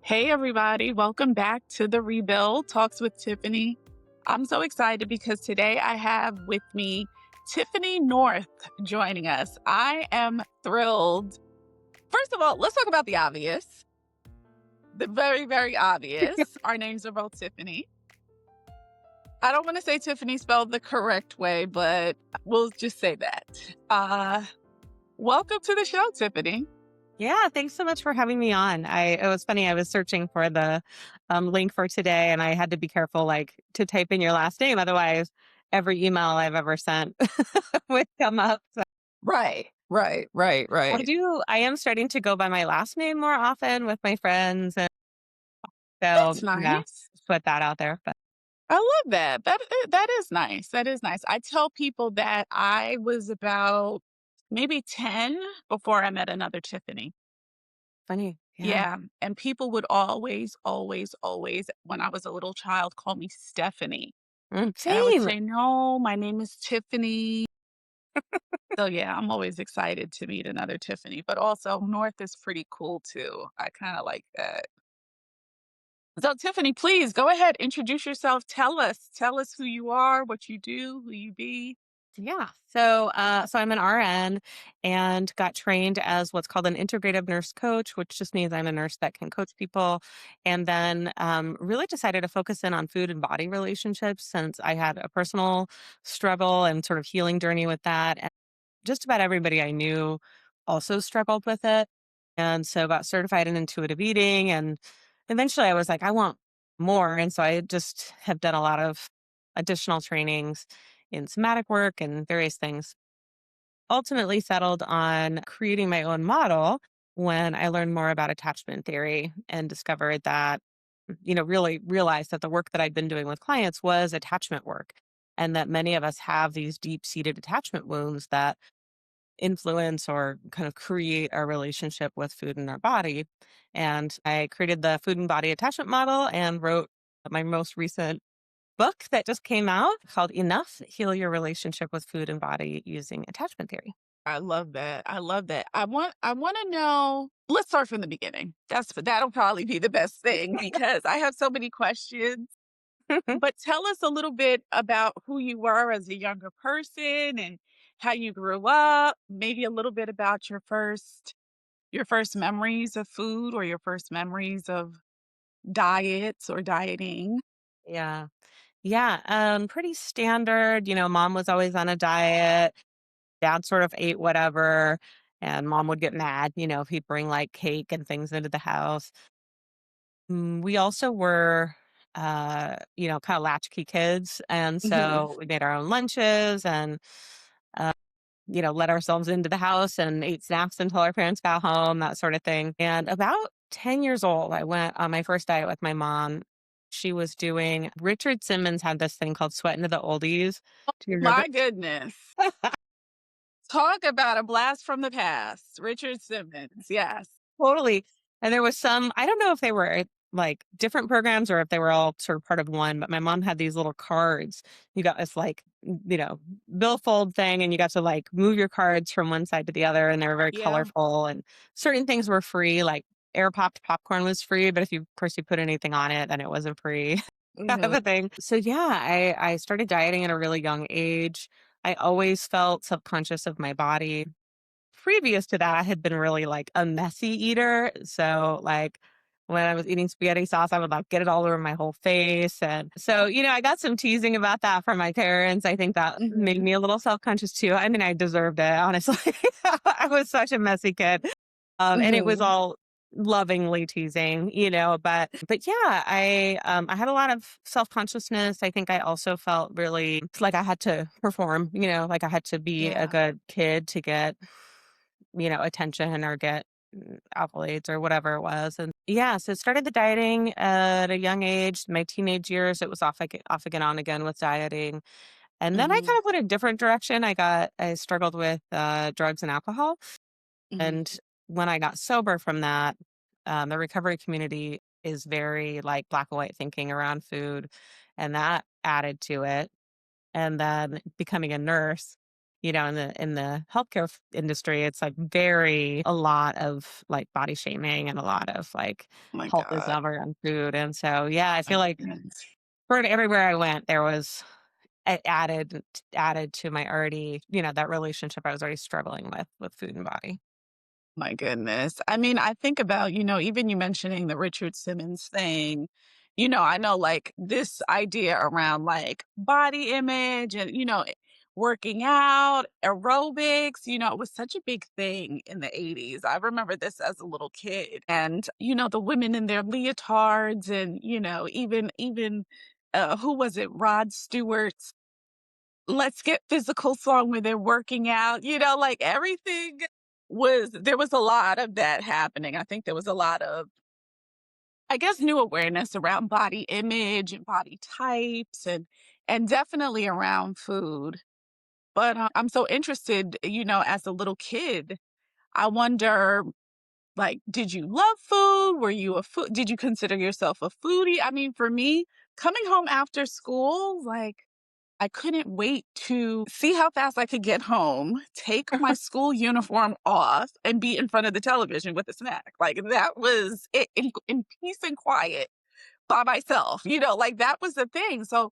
Hey, everybody. Welcome back to the Rebuild Talks with Tiffany. I'm so excited because today I have with me Tiffany North joining us. I am thrilled. First of all, let's talk about the obvious, the very, very obvious. Our names are both Tiffany. I don't want to say Tiffany spelled the correct way, but we'll just say that. Welcome to the show, Tiffany. Yeah, thanks so much for having me on. It was funny. I was searching for the link for today, and I had to be careful, like to type in your last name. Otherwise, every email I've ever sent would come up. So Right, right, right, I right. do. I am starting to go by my last name more often with my friends, and That's so yeah, nice. put that out there. But I love that. That is nice. That is nice. I tell people that I was about maybe 10 before I met another Tiffany. funny, yeah, Yeah, and people would always, always, always, when I was a little child, call me Stephanie. And I would same. say, "No, my name is Tiffany." So, yeah, I'm always excited to meet another Tiffany, but also North is pretty cool too. I kinda like that. So, Tiffany, please go ahead, introduce yourself. Tell us who you are, what you do, who you be. Yeah. So I'm an RN and got trained as what's called an integrative nurse coach, which just means I'm a nurse that can coach people. And then really decided to focus in on food and body relationships since I had a personal struggle and sort of healing journey with that. And just about everybody I knew also struggled with it. And so got certified in intuitive eating. And eventually I was like, I want more. And so I just have done a lot of additional trainings in somatic work and various things. Ultimately settled on creating my own model when I learned more about attachment theory and discovered that, really realized that the work that I'd been doing with clients was attachment work. And that many of us have these deep seated attachment wounds that influence or kind of create our relationship with food in our body. And I created the food and body attachment model and wrote my most recent book that just came out called Enough: Heal Your Relationship with Food and Body Using Attachment Theory. I love that. I love that. I want to know, let's start from the beginning. That'll probably be the best thing because I have so many questions. But tell us a little bit about who you were as a younger person and how you grew up, maybe a little bit about your first memories of food or your first memories of diets or dieting. Yeah. Yeah. Pretty standard. Mom was always on a diet. Dad sort of ate whatever. And mom would get mad, if he'd bring like cake and things into the house. We also were, kind of latchkey kids. And Mhm. so we made our own lunches and, let ourselves into the house and ate snacks until our parents got home, that sort of thing. And about 10 years old, I went on my first diet with my mom. She was doing, Richard Simmons had this thing called Sweat into the Oldies. Do you remember? My goodness. Talk about a blast from the past. Richard Simmons. Yes. Totally. And there was some, I don't know if they were like different programs or if they were all sort of part of one, but my mom had these little cards. You got this like, billfold thing and you got to like move your cards from one side to the other and they were very Yeah. colorful and certain things were free, like air popped popcorn was free, but if you, of course, you put anything on it, then it wasn't free. Kind of Mhm. a thing. So yeah, I started dieting at a really young age. I always felt subconscious of my body. Previous to that, I had been really like a messy eater. So like when I was eating spaghetti sauce, I would like get it all over my whole face. And so, I got some teasing about that from my parents. I think that made Mhm. me a little self-conscious too. I mean, I deserved it, honestly. I was such a messy kid. And it was Mhm. all lovingly teasing, but yeah, I had a lot of self-consciousness. I think I also felt really like I had to perform, like I had to be a Yeah. good kid to get attention or get accolades or whatever it was. And yeah, so started the dieting at a young age. My teenage years, it was off again, on again with dieting. And then I kind Mhm. of went a different direction. I struggled with drugs and alcohol. Mhm. And when I got sober from that, the recovery community is very like black and white thinking around food. And that added to it. And then becoming a nurse. in the healthcare industry, it's like very a lot of like body shaming and a lot of like Oh my health God. ism around food. And so, yeah, I My feel like goodness. for everywhere I went, there was added to my already, that relationship I was already struggling with food and body. My goodness. I mean, I think about, even you mentioning the Richard Simmons thing, I know like this idea around like body image and, working out, aerobics, it was such a big thing in the 80s. I remember this as a little kid and, the women in their leotards and, even who was it? Rod Stewart's Let's Get Physical song where they're working out, like everything there was a lot of that happening. I think there was a lot of, I guess, new awareness around body image and body types and definitely around food. But I'm so interested, as a little kid, I wonder, like, did you love food? Were you did you consider yourself a foodie? I mean, for me, coming home after school, like, I couldn't wait to see how fast I could get home, take my school uniform off, and be in front of the television with a snack. Like, that was it in peace and quiet by myself, like that was the thing. So,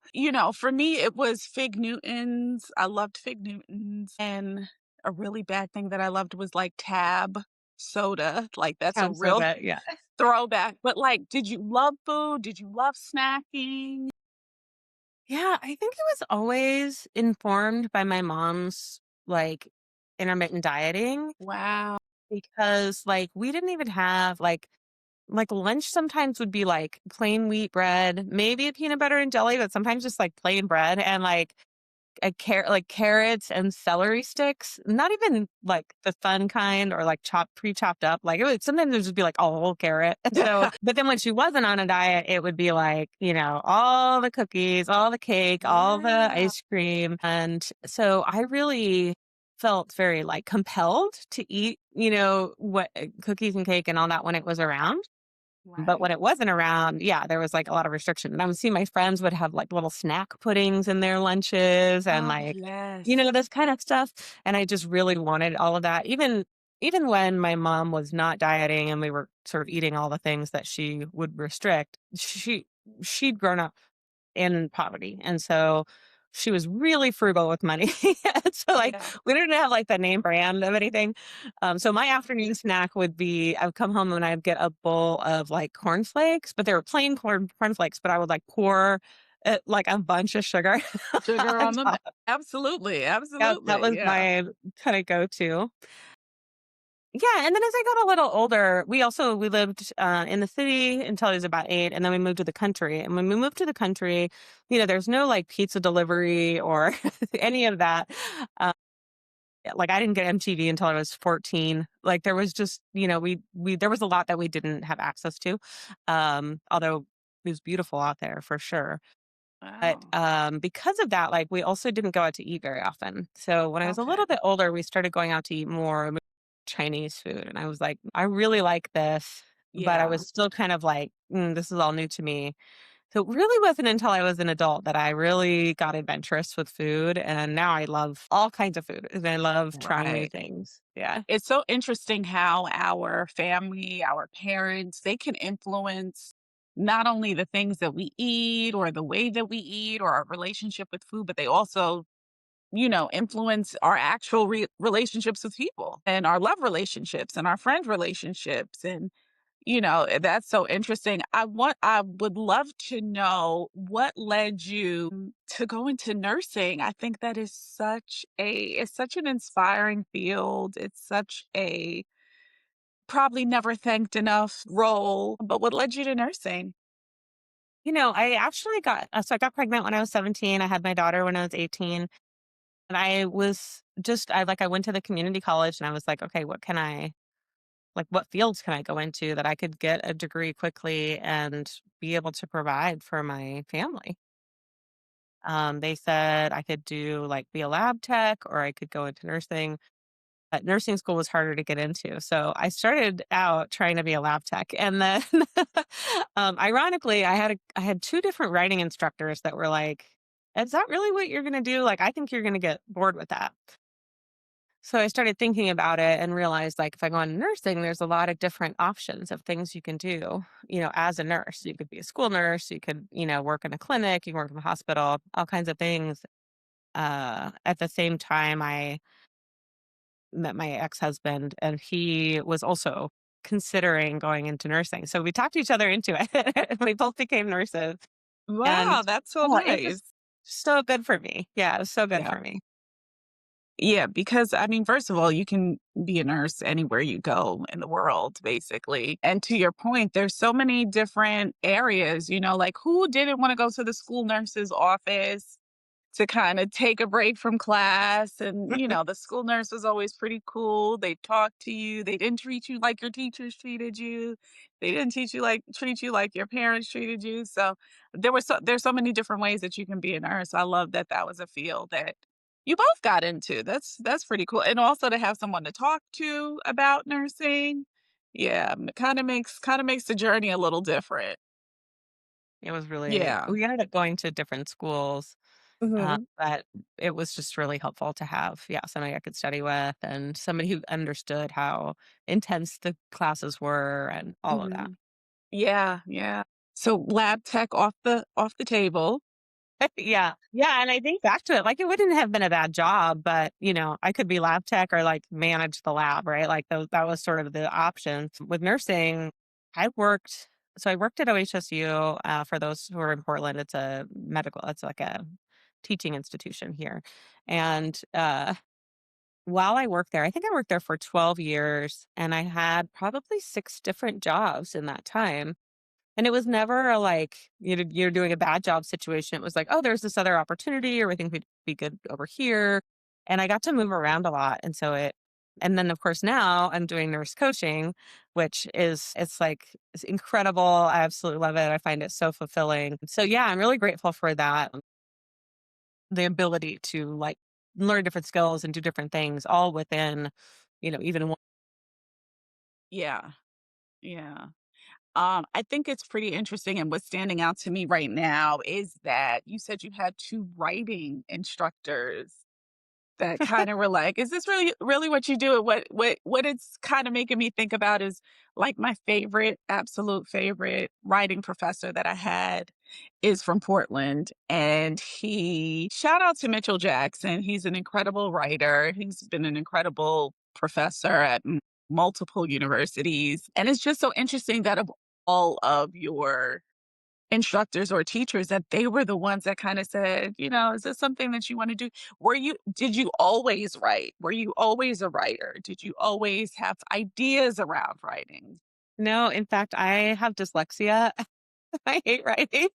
for me, it was Fig Newtons. I loved Fig Newtons. And a really bad thing that I loved was like Tab soda. Like, that's a Sounds so real bad. Yeah. throwback. But, like, did you love food? Did you love snacking? Yeah, I think it was always informed by my mom's like intermittent dieting Wow. because like we didn't even have like lunch sometimes would be like plain wheat bread, maybe a peanut butter and jelly, but sometimes just like plain bread and like like carrots and celery sticks, not even like the fun kind or like pre-chopped up. Like it would sometimes it would just be like a whole carrot. So, but then when she wasn't on a diet, it would be like, all the cookies, all the cake, all the Yeah. ice cream. And so I really felt very like compelled to eat, what cookies and cake and all that when it was around. But when Right. it wasn't around, yeah, there was, like, a lot of restriction, and I would see my friends would have, like, little snack puddings in their lunches and, Oh, like, yes. this kind of stuff, and I just really wanted all of that. Even when my mom was not dieting and we were sort of eating all the things that she would restrict, she'd grown up in poverty, and so she was really frugal with money. And so, like, Yeah. we didn't have, like, the name brand of anything. So my afternoon snack would be I would come home and I'd get a bowl of, like, cornflakes, but they were plain cornflakes, but I would, like, pour, like, a bunch of sugar Sugar on on the top. absolutely, Yeah, that absolutely, was yeah. my kinda go-to. Yeah, and then as I got a little older, we lived, in the city until I was about 8, and then we moved to the country, and when we moved to the country, there's no, like, pizza delivery or any of that. Uh, like, I didn't get MTV until I was 14. Like, there was just, we there was a lot that we didn't have access to, although it was beautiful out there for sure. But, Wow. because of that, like, we also didn't go out to eat very often. So when I was a Okay. little bit older, we started going out to eat more Chinese food, and I was like, "I really like this," but I Yeah. was still kind of like, this is all new to me." So it really wasn't until I was an adult that I really got adventurous with food, and now I love all kinds of food, and I love trying new Right. things. Yeah. It's so interesting how our family, our parents, they can influence not only the things that we eat or the way that we eat or our relationship with food, but they also, influence our actual relationships with people and our love relationships and our friend relationships. And, that's so interesting. I would love to know what led you to go into nursing. I think that is it's such an inspiring field. It's such a probably never thanked enough role. But what led you to nursing? I actually I got pregnant when I was 17. I had my daughter when I was 18. And I went to the community college and I was like, okay, what fields can I go into that I could get a degree quickly and be able to provide for my family? They said I could do like be a lab tech or I could go into nursing. But nursing school was harder to get into. So I started out trying to be a lab tech. And then ironically, I had two different writing instructors that were like, is that really what you're gonna do? Like, I think you're gonna get bored with that. So I started thinking about it and realized like if I go into nursing, there's a lot of different options of things you can do, as a nurse. You could be a school nurse, you could, work in a clinic, you can work in a hospital, all kinds of things. At the same time, I met my ex-husband and he was also considering going into nursing. So we talked each other into it. We both became nurses and Wow, that's so oh, it nice. was so good for me. Yeah, it was so good Yeah. for me. Yeah, because I mean, first of all, you can be a nurse anywhere you go in the world, basically. And to your point, there's so many different areas, like who didn't want to go to the school nurse's office to kind of take a break from class? And, the school nurse was always pretty cool. They talked to you. They didn't treat you like your teachers treated you. They didn't treat you like your parents treated you. So there's so many different ways that you can be a nurse. I love that that was a field that you both got into. That's pretty cool. And also to have someone to talk to about nursing. Yeah, kind of makes the journey a little different. It was really Yeah. we ended up going to different schools, Mhm. but it was just really helpful to have, yeah, somebody I could study with and somebody who understood how intense the classes were and all of that. Mhm. Yeah, yeah. So lab tech off the table. Yeah. Yeah, and I think back to it, like, it wouldn't have been a bad job, but, I could be lab tech or, like, manage the lab, right? Like, that was sort of the option. With nursing, I worked at OHSU, for those who are in Portland, it's like a teaching institution here, and, while I worked there I think I worked there for 12 years, and I had probably 6 different jobs in that time. And it was never a like, you're doing a bad job situation. It was like, "Oh, there's this other opportunity, or we think we'd be good over here." And I got to move around a lot. And then of course now I'm doing nurse coaching, it's incredible. I absolutely love it. I find it so fulfilling. So yeah, I'm really grateful for that. The ability to like learn different skills and do different things all within, even one. Yeah, yeah. I think it's pretty interesting, and what's standing out to me right now is that you said you had 2 writing instructors that kinda were like, "Is this really what you do?" And what it's kinda making me think about is, like, my favorite, absolute favorite writing professor that I had is from Portland, and he shout out to Mitchell Jackson, he's an incredible writer, he's been an incredible professor at multiple universities, and it's just so interesting that of all of your instructors or teachers that they were the ones that kinda said, "Is this something that you wanna do?" Did you always write? Were you always a writer? Did you always have ideas around writing? No, in fact, I have dyslexia. I hate writing.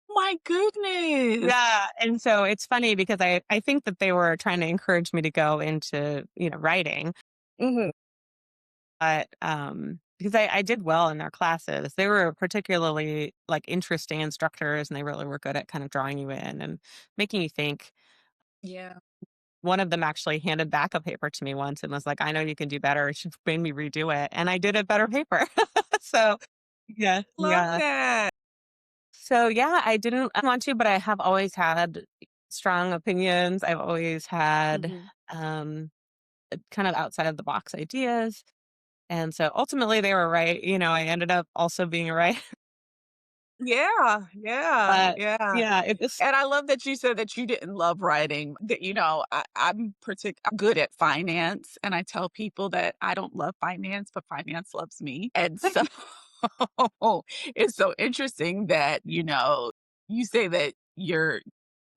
My goodness. Yeah, and so it's funny because I think that they were trying to encourage me to go into, writing, Mhm. but, because I did well in their classes. They were particularly, like, interesting instructors, and they really were good at kind of drawing you in and making you think. Yeah. One of them actually handed back a paper to me once and was like, "I know you can do better." She made me redo it, and I did a better paper. So, yeah, Love yeah. that. So, yeah, I didn't want to, but I have always had strong opinions. I've always had, Mhm. um, kind of outside of the box ideas, and so ultimately they were right. I ended up also being right, Yeah, yeah, but yeah. yeah, it just And I love that you said that you didn't love writing. That I'm good at finance, and I tell people that I don't love finance, but finance loves me. And so it's so interesting that you say that you're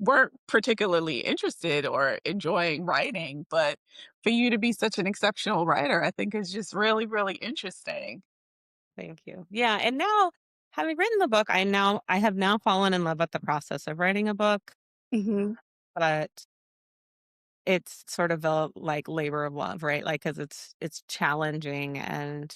weren't particularly interested or enjoying writing, but for you to be such an exceptional writer, I think is just really, really interesting. thank you. Yeah, and now having written the book, I have now fallen in love with the process of writing a book, Mhm. but it's sort of a, like, labor of love, right? Like, because it's challenging, and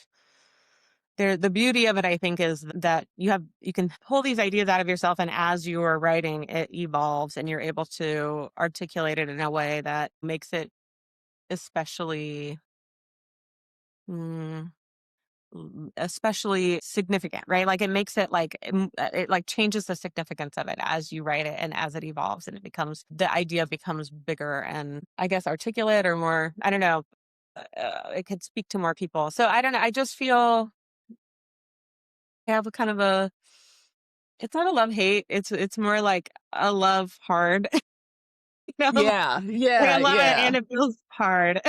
the beauty of it, I think, is that you can pull these ideas out of yourself, and as you are writing, it evolves, and you're able to articulate it in a way that makes it especially, mm, especially significant, right? Like it makes it like it like changes the significance of it as you write it and as it evolves and it becomes the idea becomes bigger and I guess articulate or more, I don't know, it could speak to more people. So I don't know. I just feel I have a kind of a it's not a love hate. It's more like a love hard. You know, Yeah, like I yeah, love it yeah. and it feels hard.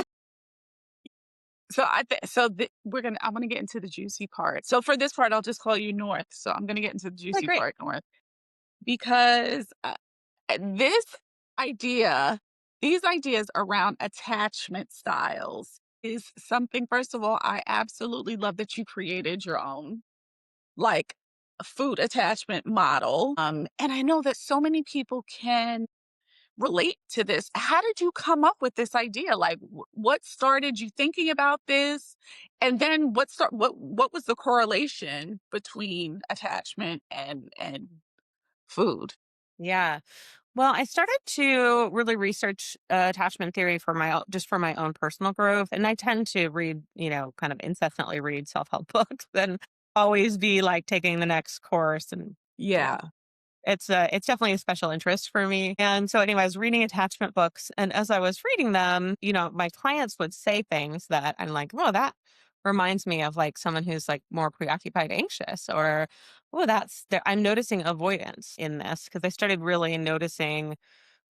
So I'm gonna get into the juicy part. So for this part, I'll just call you North. So I'm gonna get into the Like juicy great. part, North, because this idea, these ideas around attachment styles is something. First of all, I absolutely love that you created your own like food attachment model. And I know that so many people can relate to this. How did you come up with this idea? Like, what started you thinking about this? And then what was the correlation between attachment and food? Yeah. Well, I started to really research attachment theory for just for my own personal growth, and I tend to read, kind of incessantly read self help books, and always be like taking the next course, and yeah, Yeah. it's definitely a special interest for me. And so, anyway, I was reading attachment books, and as I was reading them, my clients would say things that I'm like, oh, that reminds me of like someone who's like more preoccupied, anxious, or oh, I'm noticing avoidance in this because I started really noticing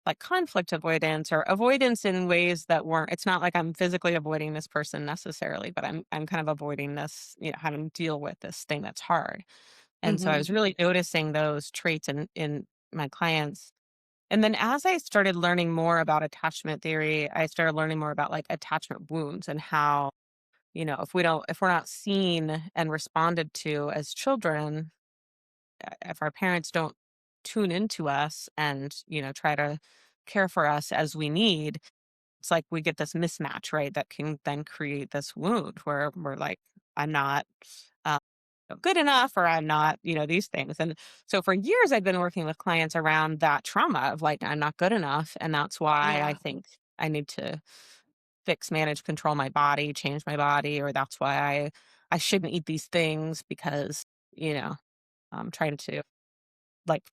like conflict avoidance or avoidance in ways that weren't it's not like I'm physically avoiding this person necessarily, but I'm kind of avoiding this, having to deal with this thing that's hard. And so I Hmm. was really noticing those traits in my clients. And then as I started learning more about attachment theory, I started learning more about like attachment wounds and how, if we're not seen and responded to as children, if our parents don't tune into us and, try to care for us as we need, it's like we get this mismatch, right? That can then create this wound where we're like, I'm not uh, good enough or I'm not, these things. And so for years, I've been working with clients around that trauma of like, I'm not good enough. And that's why I Yeah. think I need to fix, manage, control my body, change my body, or that's why I shouldn't eat these things because, I'm trying to like,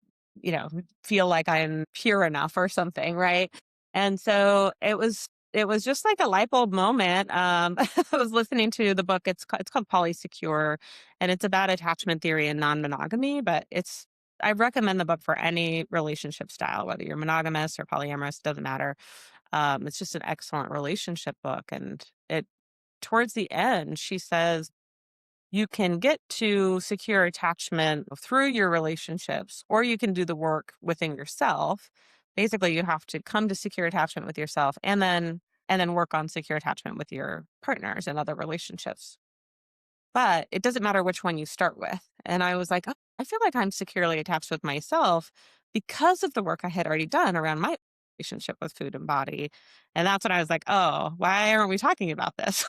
feel like I'm pure enough or something, right? And so it was just like a light bulb moment. I was listening to the book. It's called Polysecure, and it's about attachment theory and non-monogamy. But I recommend the book for any relationship style, whether you're monogamous or polyamorous, doesn't matter. It's just an excellent relationship book, and it towards the end she says you can get to secure attachment through your relationships, or you can do the work within yourself. Basically, you have to come to secure attachment with yourself and then work on secure attachment with your partners and other relationships. But it doesn't matter which one you start with. And I was like, oh, I feel like I'm securely attached with myself because of the work I had already done around my relationship with food and body. And that's when I was like, oh, why aren't we talking about this?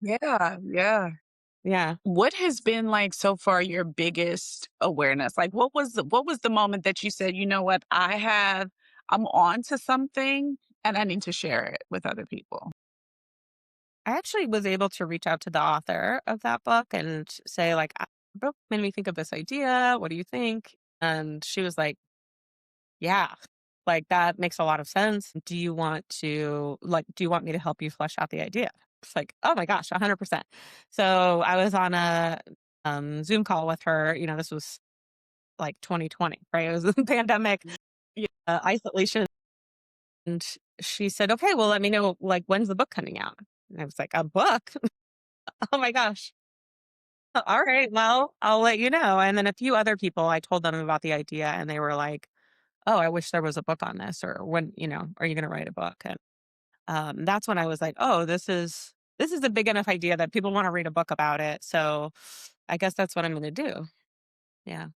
Yeah. Yeah. Yeah. What has been like so far your biggest awareness? Like what was the moment that you said, you know what, I'm on to something and I need to share it with other people? I actually was able to reach out to the author of that book and say, like, "The book made me think of this idea. What do you think?" And she was like, "Yeah, like that makes a lot of sense. Do you want me to help you flesh out the idea?" It's like, oh my gosh, 100%. So I was on a Zoom call with her. This was like 2020, right? It was the pandemic, Yeah. isolation. And she said, okay, well, let me know, like, when's the book coming out? And I was like, a book? Oh my gosh. All right. Well, I'll let you know. And then a few other people, I told them about the idea and they were like, oh, I wish there was a book on this, or when, are you going to write a book? And that's when I was like, oh, this is a big enough idea that people want to read a book about it. So I guess that's what I'm going to do. Yeah.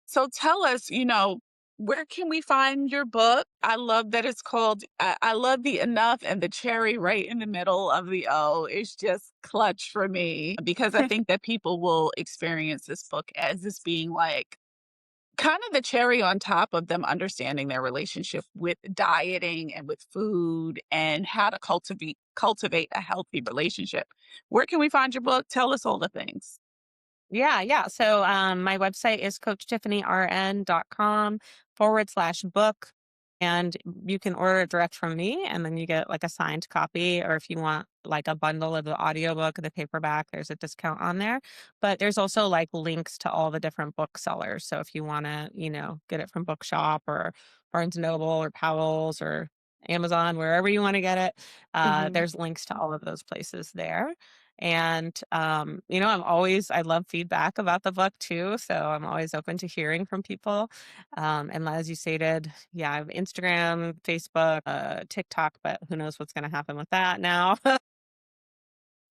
So tell us, where can we find your book? I love that it's called, I love the enough and the cherry right in the middle of the O. It's just clutch for me because I think that people will experience this book as this being like kind of the cherry on top of them understanding their relationship with dieting and with food and how to cultivate a healthy relationship. Where can we find your book? Tell us all the things. Yeah, yeah. So my website is coachtiffanyRN.com/book. And you can order it direct from me, and then you get like a signed copy. Or if you want like a bundle of the audiobook, the paperback, there's a discount on there. But there's also like links to all the different booksellers. So if you want to, get it from Bookshop or Barnes and Noble or Powell's or Amazon, wherever you want to get it, Hmm. there's links to all of those places there. And, I love feedback about the book too. So I'm always open to hearing from people. And as you stated, yeah, I have Instagram, Facebook, TikTok, but who knows what's going to happen with that now.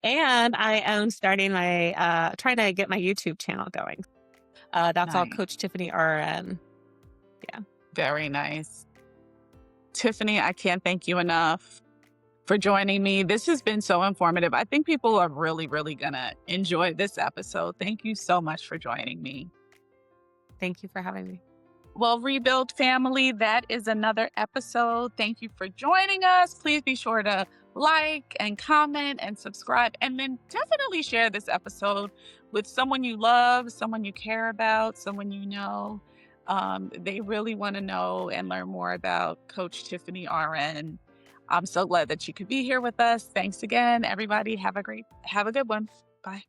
And I am trying to get my YouTube channel going. That's all Nice. Coach Tiffany RN. Yeah. Very nice. Tiffany, I can't thank you enough for joining me. This has been so informative. I think people are really, really going to enjoy this episode. Thank you so much for joining me. Thank you for having me. Well, Rebuild family, that is another episode. Thank you for joining us. Please be sure to like and comment and subscribe. And then definitely share this episode with someone you love, someone you care about, someone you know. They really want to know and learn more about Coach Tiffany RN. I'm so glad that you could be here with us. Thanks again, everybody. Have a good one. Bye.